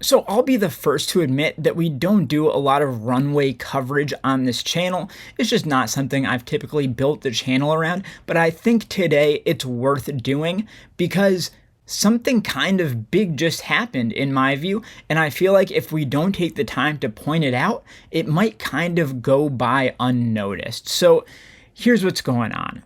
So I'll be the first to admit that we don't do a lot of runway coverage on this channel. It's just not something I've typically built the channel around, but I think today it's worth doing because something kind of big just happened in my view, and I feel like if we don't take the time to point it out, it might kind of go by unnoticed. So here's what's going on.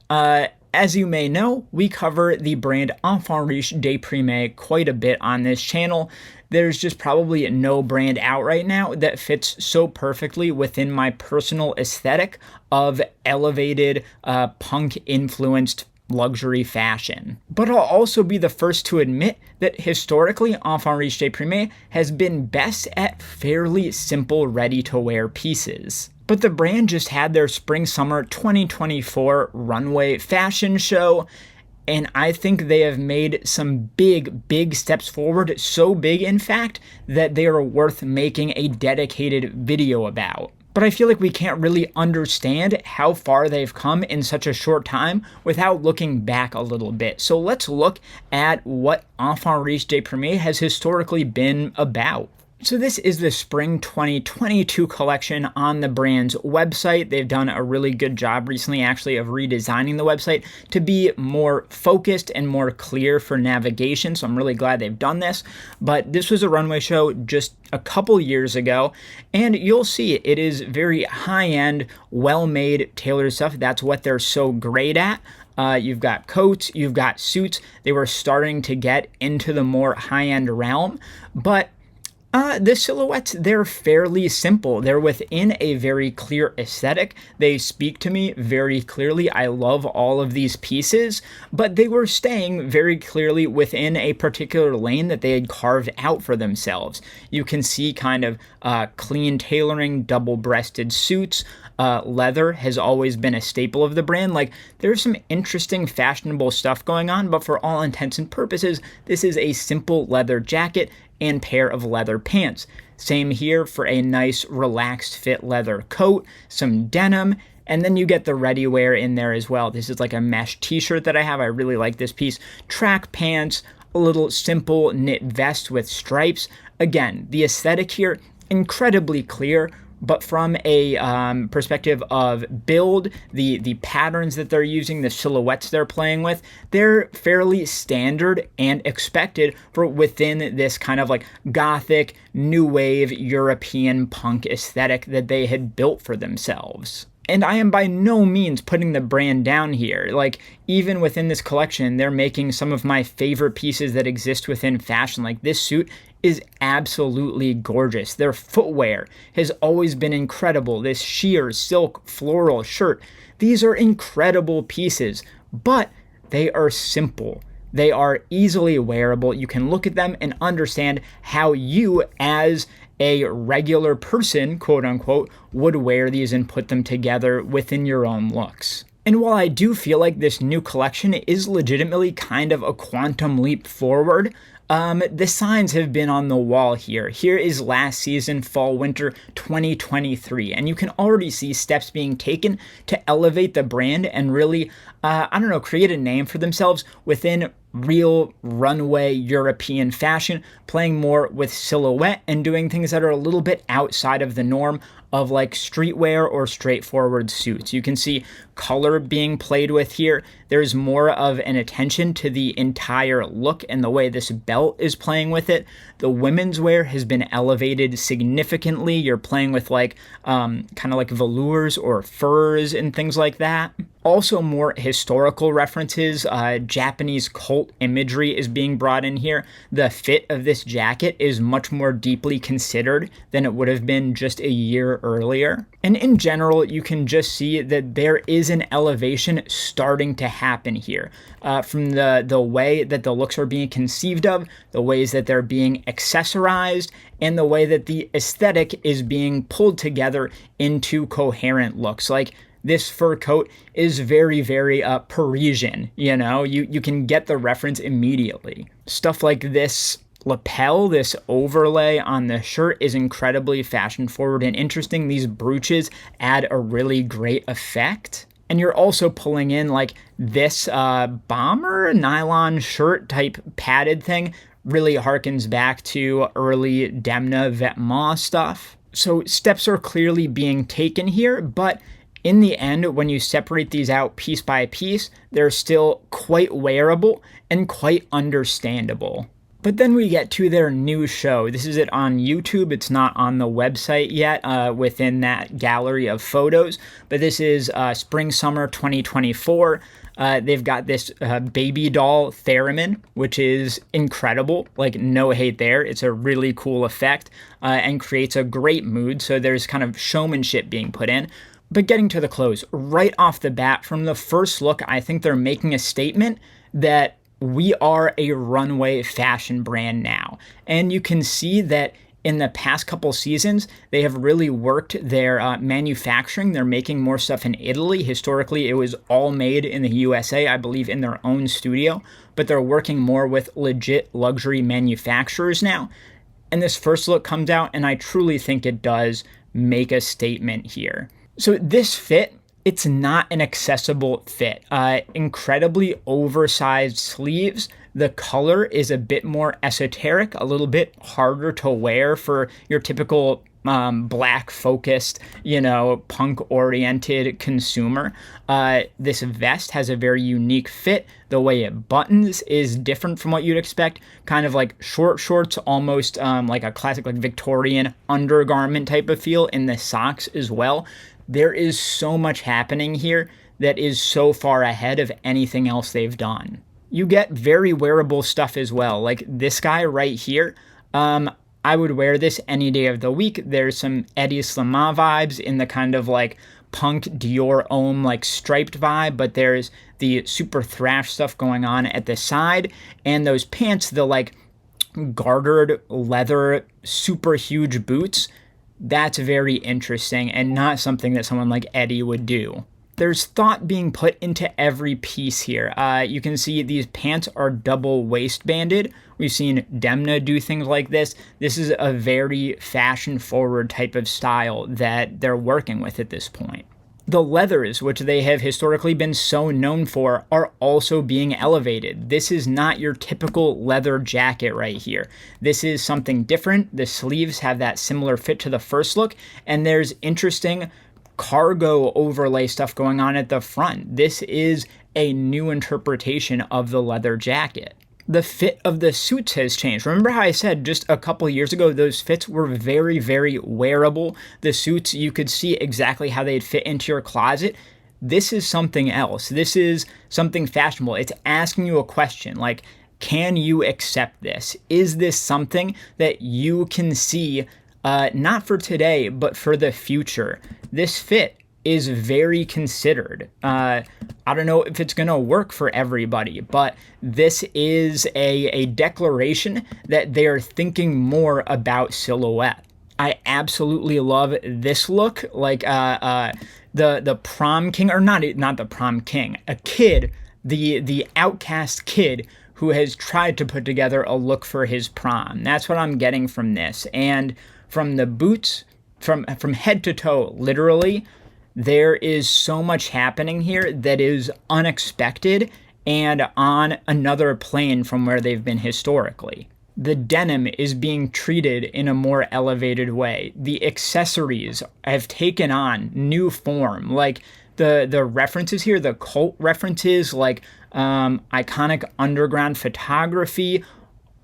As you may know, we cover the brand Enfant Riche de Prime quite a bit on this channel. There's just probably no brand out right now that fits so perfectly within my personal aesthetic of elevated, punk-influenced luxury fashion. But I'll also be the first to admit that historically, Enfant Riche de Prime has been best at fairly simple, ready-to-wear pieces. But the brand just had their Spring-Summer 2024 runway fashion show, and I think they have made some big steps forward, so big in fact that they are worth making a dedicated video about. But I feel like we can't really understand how far they've come in such a short time without looking back a little bit. So let's look at what Enfant Riche de Prime has historically been about. So this is the Spring 2022 collection on the brand's website. They've done a really good job recently actually of redesigning the website to be more focused and more clear for navigation. So I'm really glad they've done this. But this was a runway show just a couple years ago, and you'll see it is very high-end, well-made, tailored stuff. That's what they're so great at. You've got coats, you've got suits. They were starting to get into the more high-end realm, but the silhouettes, they're fairly simple. They're within a very clear aesthetic. They speak to me very clearly. I love all of these pieces, but they were staying very clearly within a particular lane that they had carved out for themselves. You can see kind of clean tailoring, double-breasted suits. Leather has always been a staple of the brand. Like, there's some interesting fashionable stuff going on, but for all intents and purposes, this is a simple leather jacket and pair of leather pants. Same here for a nice relaxed fit leather coat, some denim, and then you get the ready wear in there as well. This is like a mesh t-shirt that I have. I really like this piece. Track pants, a little simple knit vest with stripes. Again, the aesthetic here, incredibly clear, but from a perspective of build, the patterns that they're using, the silhouettes they're playing with, they're fairly standard and expected for within this kind of like gothic, new wave, European punk aesthetic that they had built for themselves. And I am by no means putting the brand down here. Like, even within this collection, they're making some of my favorite pieces that exist within fashion. Like, this suit is absolutely gorgeous. Their footwear has always been incredible. This sheer silk floral shirt. These are incredible pieces, but they are simple. They are easily wearable. You can look at them and understand how you, as a regular person, quote unquote, would wear these and put them together within your own looks. And while I do feel like this new collection is legitimately kind of a quantum leap forward, the signs have been on the wall here. Here is last season, fall-winter 2023, and you can already see steps being taken to elevate the brand and really, create a name for themselves within real runway European fashion, playing more with silhouette and doing things that are a little bit outside of the norm of like streetwear or straightforward suits. You can see color being played with here. There's more of an attention to the entire look and the way this belt is playing with it. The women's wear has been elevated significantly. You're playing with like kind of like velours or furs and things like that. Also, more historical references, Japanese cult imagery is being brought in here. The fit of this jacket is much more deeply considered than it would have been just a year earlier. And in general, you can just see that there is an elevation starting to happen here. From the way that the looks are being conceived of, the ways that they're being accessorized, and the way that the aesthetic is being pulled together into coherent looks. Like, this fur coat is very Parisian, you know? You can get the reference immediately. Stuff like this lapel, this overlay on the shirt is incredibly fashion forward and interesting. These brooches add a really great effect. And you're also pulling in like this bomber nylon shirt type padded thing. really harkens back to early Demna Vêtements stuff. So steps are clearly being taken here, but in the end, when you separate these out piece by piece, they're still quite wearable and quite understandable. But then we get to their new show. This is it on YouTube. It's not on the website yet within that gallery of photos. But this is Spring-Summer 2024. They've got this baby doll theremin, which is incredible. Like, no hate there. It's a really cool effect and creates a great mood. So there's kind of showmanship being put in. But getting to the clothes, right off the bat, from the first look, I think they're making a statement that we are a runway fashion brand now. And you can see that in the past couple seasons, they have really worked their manufacturing. They're making more stuff in Italy. Historically, it was all made in the USA, I believe, in their own studio. But they're working more with legit luxury manufacturers now. And this first look comes out, and I truly think it does make a statement here. So this fit, it's not an accessible fit. Incredibly oversized sleeves. The color is a bit more esoteric, a little bit harder to wear for your typical black focused, punk oriented consumer. This vest has a very unique fit. The way it buttons is different from what you'd expect. Kind of like short shorts, almost like a classic like Victorian undergarment type of feel in the socks as well. There is so much happening here that is so far ahead of anything else they've done. You get very wearable stuff as well. Like this guy right here, I would wear this any day of the week. There's some Eddie Slama vibes in the kind of like punk Dior Homme like striped vibe, but there's the super thrash stuff going on at the side, and those pants, the like gartered leather super huge boots. That's very interesting and not something that someone like Eddie would do. There's thought being put into every piece here. You can see these pants are double waistbanded. We've seen Demna do things like this. This is a very fashion-forward type of style that they're working with at this point. The leathers, which they have historically been so known for, are also being elevated. This is not your typical leather jacket right here. This is something different. The sleeves have that similar fit to the first look, and there's interesting cargo overlay stuff going on at the front. This is a new interpretation of the leather jacket. The fit of the suits has changed. Remember how I said just a couple years ago those fits were very, very wearable? The suits, you could see exactly how they'd fit into your closet. This is something else. This is something fashionable. It's asking you a question like, can you accept this? Is this something that you can see not for today, but for the future? This fit is very considered. I don't know if it's going to work for everybody, but this is a declaration that they are thinking more about silhouette. I absolutely love this look, like the prom king, or not the prom king, a kid, the outcast kid who has tried to put together a look for his prom. That's what I'm getting from this. And from the boots, from head to toe, literally, there is so much happening here that is unexpected and on another plane from where they've been historically. The denim is being treated in a more elevated way. The accessories have taken on new form. Like the references here, the cult references, like iconic underground photography,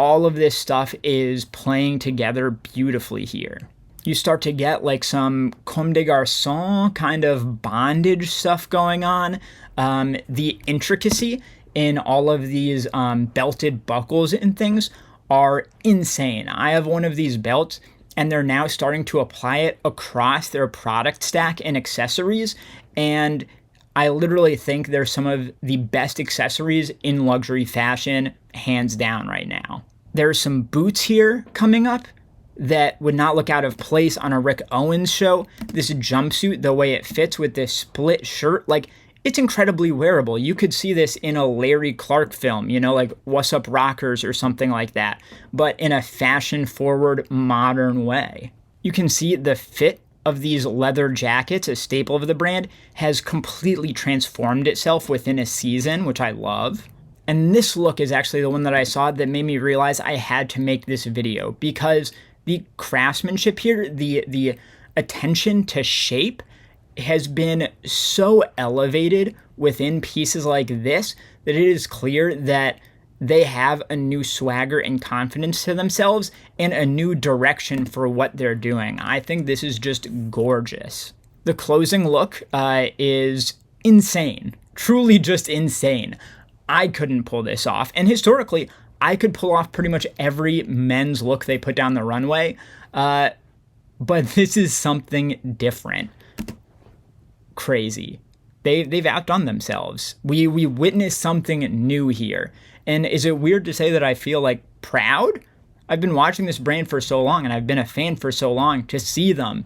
all of this stuff is playing together beautifully here. You start to get like some Comme des Garçons kind of bondage stuff going on. The intricacy in all of these belted buckles and things are insane. I have one of these belts, and they're now starting to apply it across their product stack and accessories, and I literally think they're some of the best accessories in luxury fashion, hands down right now. There's some boots here coming up that would not look out of place on a Rick Owens show. This jumpsuit, the way it fits with this split shirt, like, it's incredibly wearable. You could see this in a Larry Clark film, like What's Up Rockers or something like that, but in a fashion-forward, modern way. You can see the fit of these leather jackets, a staple of the brand, has completely transformed itself within a season, which I love. And this look is actually the one that I saw that made me realize I had to make this video, because the craftsmanship here, the attention to shape has been so elevated within pieces like this that it is clear that they have a new swagger and confidence to themselves and a new direction for what they're doing. I think this is just gorgeous. The closing look is insane, truly just insane. I couldn't pull this off. And historically, I could pull off pretty much every men's look they put down the runway, but this is something different. Crazy. They've outdone themselves. We witnessed something new here. And is it weird to say that I feel like proud? I've been watching this brand for so long, and I've been a fan for so long. To see them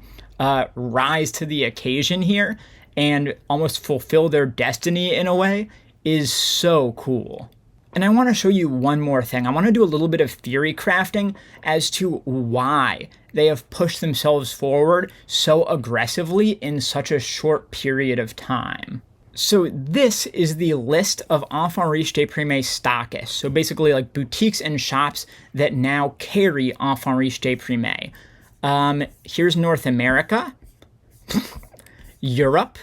rise to the occasion here and almost fulfill their destiny in a way is so cool. And I want to show you one more thing. I want to do a little bit of theory crafting as to why they have pushed themselves forward so aggressively in such a short period of time. So this is the list of Enfant Riche de Prime stockists. So basically like boutiques and shops that now carry Enfant Riche de Prime. Here's North America, Europe,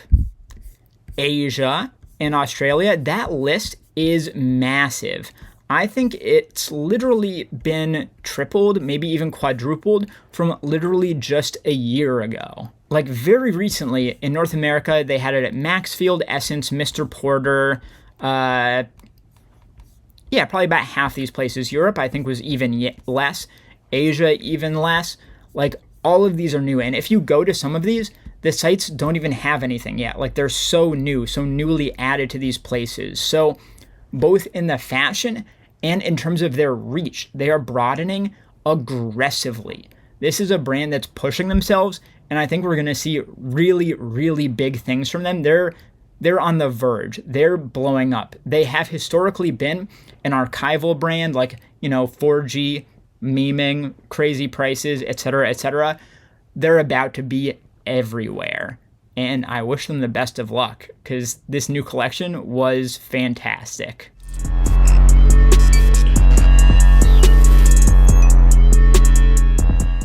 Asia, and Australia. That list is massive. I think it's literally been tripled, maybe even quadrupled from literally just a year ago. Like very recently in North America, they had it at Maxfield, Essence, Mr. Porter. Yeah, probably about half these places. Europe, I think, was even less. Asia, even less. Like all of these are new. And if you go to some of these, the sites don't even have anything yet. Like they're so new, so newly added to these places. So both in the fashion and in terms of their reach, they are broadening aggressively. This is a brand that's pushing themselves, and I think we're going to see really, really big things from them. They're on the verge. They're blowing up. They have historically been an archival brand, like, 4G, memeing, crazy prices, etc., etc. They're about to be everywhere, and I wish them the best of luck because this new collection was fantastic.